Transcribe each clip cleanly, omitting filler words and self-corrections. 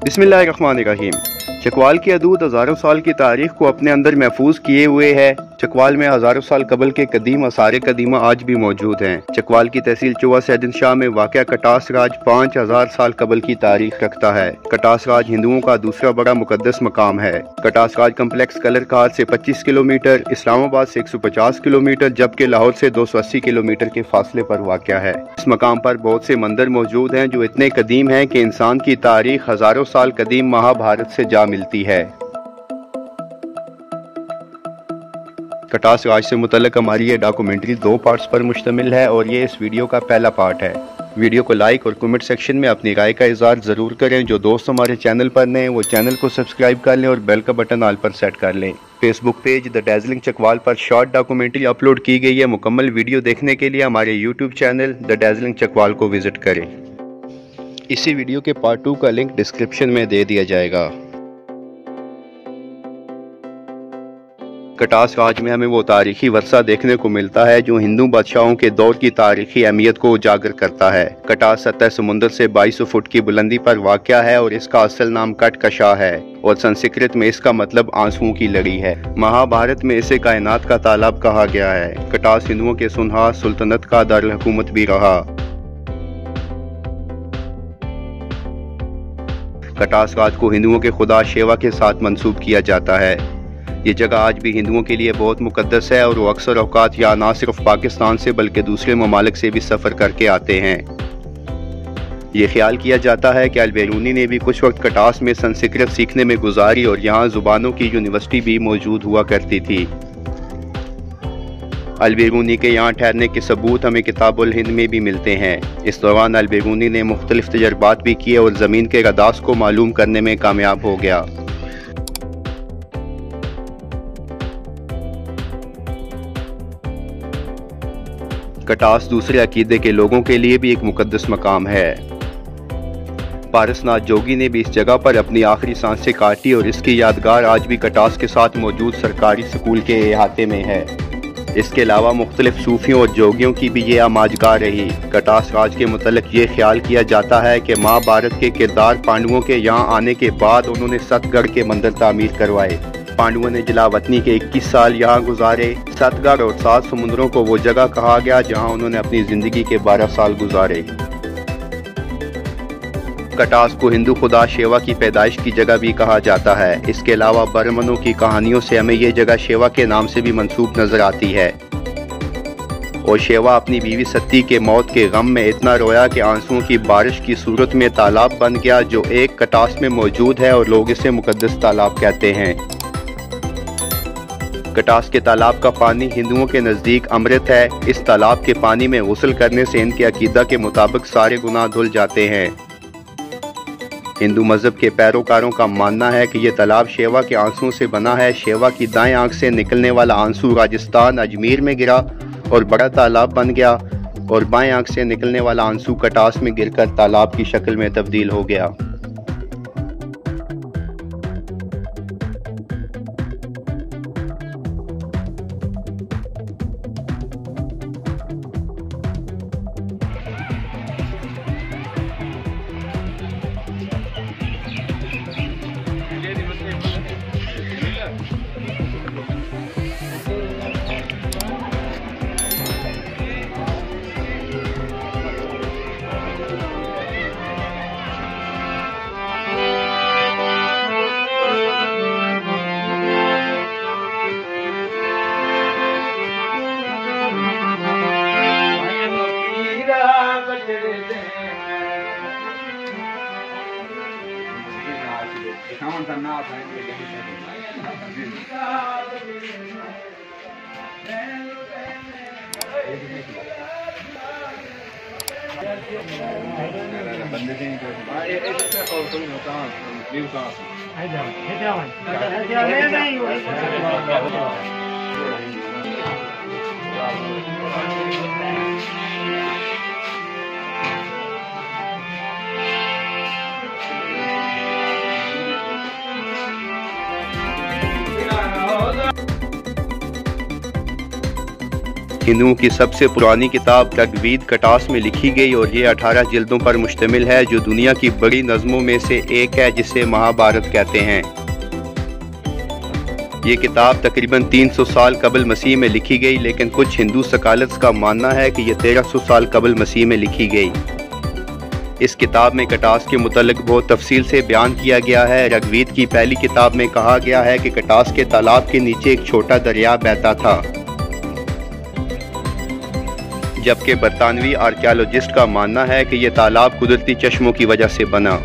बिस्मिल्लाहिर्रहमानिर्रहीम। चकवाल की हदूद हज़ारों साल की तारीख को अपने अंदर महफूज किए हुए है। चकवाल में हज़ारों साल कबल के कदीम आसार कदीमा आज भी मौजूद हैं। चकवाल की तहसील चुवा सैदिन शाह में वाक़या कटास राज 5000 साल कबल की तारीख रखता है। कटास राज हिंदुओं का दूसरा बड़ा मुकद्दस मकाम है। कटास राज कम्प्लेक्स कलर घाट से 25 किलोमीटर, इस्लामाबाद से 150 किलोमीटर जबकि लाहौर से 280 किलोमीटर के फासले पर वाक़या है। इस मकाम पर बहुत से मंदिर मौजूद हैं जो इतने कदीम हैं कि इंसान की तारीख हज़ारों साल कदीम महाभारत से जा मिलती है। कटास राज से मुतल्लिक हमारी ये डॉक्यूमेंट्री 2 पार्ट्स पर मुश्तमिल है और ये इस वीडियो का पहला पार्ट है। वीडियो को लाइक और कमेंट सेक्शन में अपनी राय का इज़हार ज़रूर करें। जो दोस्त हमारे चैनल पर नए हैं वो चैनल को सब्सक्राइब कर लें और बेल का बटन ऑल पर सेट कर लें। फेसबुक पेज द डैज़लिंग चकवाल पर शॉर्ट डॉक्यूमेंट्री अपलोड की गई है। मुकम्मल वीडियो देखने के लिए हमारे यूट्यूब चैनल द डैज़लिंग चकवाल को विज़िट करें। इसी वीडियो के पार्ट 2 का लिंक डिस्क्रिप्शन में दे दिया जाएगा। कटास राज में हमें वो तारीखी वर्सा देखने को मिलता है जो हिंदू बादशाहों के दौर की तारीखी अहमियत को उजागर करता है। कटास सतह समुद्र से 2200 फुट की बुलंदी पर वाक़या है और इसका असल नाम कटकशा है और संस्कृत में इसका मतलब आंसुओं की लड़ी है। महाभारत में इसे कायनात का तालाब कहा गया है। कटास हिंदुओं के सुनहा सुल्तनत का दारुल हुकूमत भी रहा। कटास राज को हिंदुओं के खुदा शिवा के साथ मंसूब किया जाता है। ये जगह आज भी हिंदुओं के लिए बहुत मुकद्दस है और वो अक्सर औकात या ना सिर्फ पाकिस्तान से बल्कि दूसरे ममालिक से भी सफ़र करके आते हैं। ये ख्याल किया जाता है कि अल-बेरूनी ने भी कुछ वक्त कटास में संस्कृत सीखने में गुजारी और यहाँ ज़ुबानों की यूनिवर्सिटी भी मौजूद हुआ करती थी। अल-बेरूनी के यहाँ ठहरने के सबूत हमें किताबुल हिंद में भी मिलते हैं। इस दौरान अल-बेरूनी ने मुख्तलिफ तजर्बात भी किए और ज़मीन के रदास को मालूम करने में कामयाब हो गया। कटास दूसरे अकीदे के लोगों के लिए भी एक मुकद्दस मकाम है। पारसनाथ जोगी ने भी इस जगह पर अपनी आखिरी सांसें काटी और इसकी यादगार आज भी कटास के साथ मौजूद सरकारी स्कूल के अहाते में है। इसके अलावा मुख्तलिफ सूफियों और जोगियों की भी ये आमाजगाह रही। कटास राज के मुतल्लिक ये ख्याल किया जाता है कि महाभारत के किरदार पांडवों के यहाँ आने के बाद उन्होंने सतगढ़ के मंदिर तामीर करवाए। पांडवों ने जलावतनी के 21 साल यहाँ गुजारे। सतगढ़ और 7 समुद्रों को वो जगह कहा गया जहाँ उन्होंने अपनी जिंदगी के 12 साल गुजारे। कटास को हिंदू खुदा शिवा की पैदाइश की जगह भी कहा जाता है। इसके अलावा बर्मनों की कहानियों से हमें ये जगह शिवा के नाम से भी मंसूब नजर आती है और शिवा अपनी बीवी सती के मौत के गम में इतना रोया कि आंसुओं की बारिश की सूरत में तालाब बन गया जो एक कटास में मौजूद है और लोग इसे मुकद्दस तालाब कहते हैं। कटास के तालाब का पानी हिंदुओं के नज़दीक अमृत है। इस तालाब के पानी में गुस्ल करने से इनके अकीदा के मुताबिक सारे गुनाह धुल जाते हैं। हिंदू मजहब के पैरोकारों का मानना है कि यह तालाब शिवा के आंसुओं से बना है। शिवा की दाएं आंख से निकलने वाला आंसू राजस्थान अजमेर में गिरा और बड़ा तालाब बन गया और बाएं आंख से निकलने वाला आंसू कटास में गिरकर तालाब की शक्ल में तब्दील हो गया। हिंदुओं की सबसे पुरानी किताब ऋग्वेद कटास में लिखी गई और ये 18 जिल्दों पर मुश्तमिल है, जो दुनिया की बड़ी नज़मों में से एक है, जिसे महाभारत कहते हैं। ये किताब तकरीबन 300 साल कबल मसीह में लिखी गई, लेकिन कुछ हिंदू स्कॉलर्स का मानना है कि ये 1300 साल कबल मसीह में लिखी गई। इस किताब में कटास के मुतल्लिक बहुत तफसील से बयान किया गया है। ऋग्वेद की पहली किताब में कहा गया है कि कटास के तालाब के नीचे एक छोटा दरिया बहता था, जबकि बरतानवी आर्कियोलॉजिस्ट का मानना है कि यह तालाब कुदरती चश्मों की वजह से बना।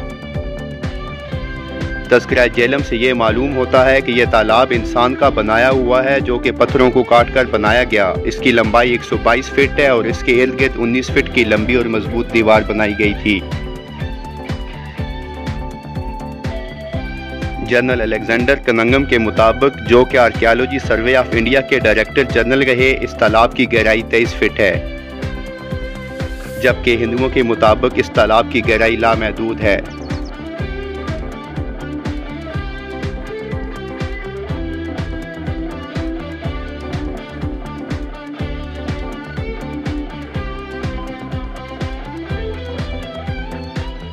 तज़किरा जेलम से ये मालूम होता है कि यह तालाब इंसान का बनाया हुआ है, जो कि पत्थरों को काट कर बनाया गया। इसकी लंबाई 122 फीट है और इसके इर्द गिर्द 19 फीट की लंबी और मजबूत दीवार बनाई गई थी। जनरल अलेक्जेंडर कनिंघम के मुताबिक, जो कि आर्कियोलॉजी सर्वे ऑफ इंडिया के डायरेक्टर जनरल रहे, इस तालाब की गहराई 23 फीट है, जबकि हिंदुओं के मुताबिक इस तालाब की गहराई लामहदूद है।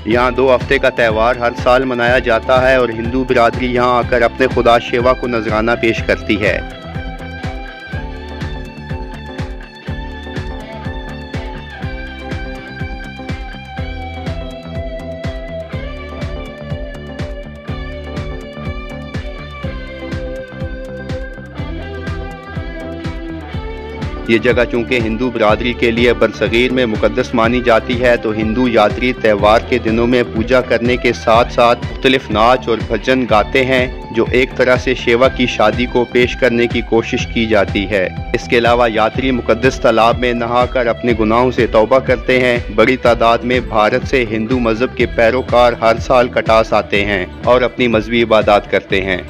यहाँ 2 हफ्ते का त्यौहार हर साल मनाया जाता है और हिंदू बिरादरी यहाँ आकर अपने खुदा शिवा को नजराना पेश करती है। ये जगह चूँकि हिंदू बिरादरी के लिए बरसगीर में मुकद्दस मानी जाती है, तो हिंदू यात्री त्यौहार के दिनों में पूजा करने के साथ साथ मुख्तलिफ नाच और भजन गाते हैं, जो एक तरह से शिवा की शादी को पेश करने की कोशिश की जाती है। इसके अलावा यात्री मुकद्दस तालाब में नहाकर अपने गुनाहों से तौबा करते हैं। बड़ी तादाद में भारत से हिंदू मजहब के पैरोकार हर साल कटास आते हैं और अपनी मजहबी इबादत करते हैं।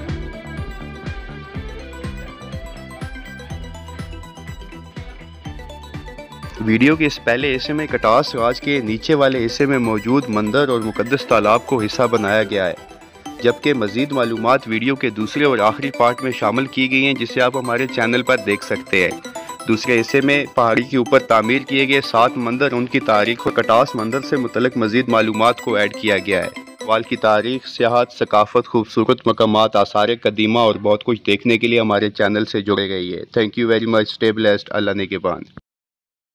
वीडियो के इस पहले हिस्से में कटास राज के नीचे वाले हिस्से में मौजूद मंदिर और मुकद्दस तालाब को हिस्सा बनाया गया है, जबकि मज़ीद मालूमात वीडियो के दूसरे और आखिरी पार्ट में शामिल की गई हैं, जिसे आप हमारे चैनल पर देख सकते हैं। दूसरे हिस्से में पहाड़ी के ऊपर तामीर किए गए 7 मंदिर, उनकी तारीख और कटास मंदिर से मुतल्लिक मज़ीद मालूमात को ऐड किया गया है। वाल की तारीख, सियाहत, सकाफत, खूबसूरत मकामात, आसार कदीमा और बहुत कुछ देखने के लिए हमारे चैनल से जुड़े रहिए। Thank you very much. Stay blessed. Allah ने के बान।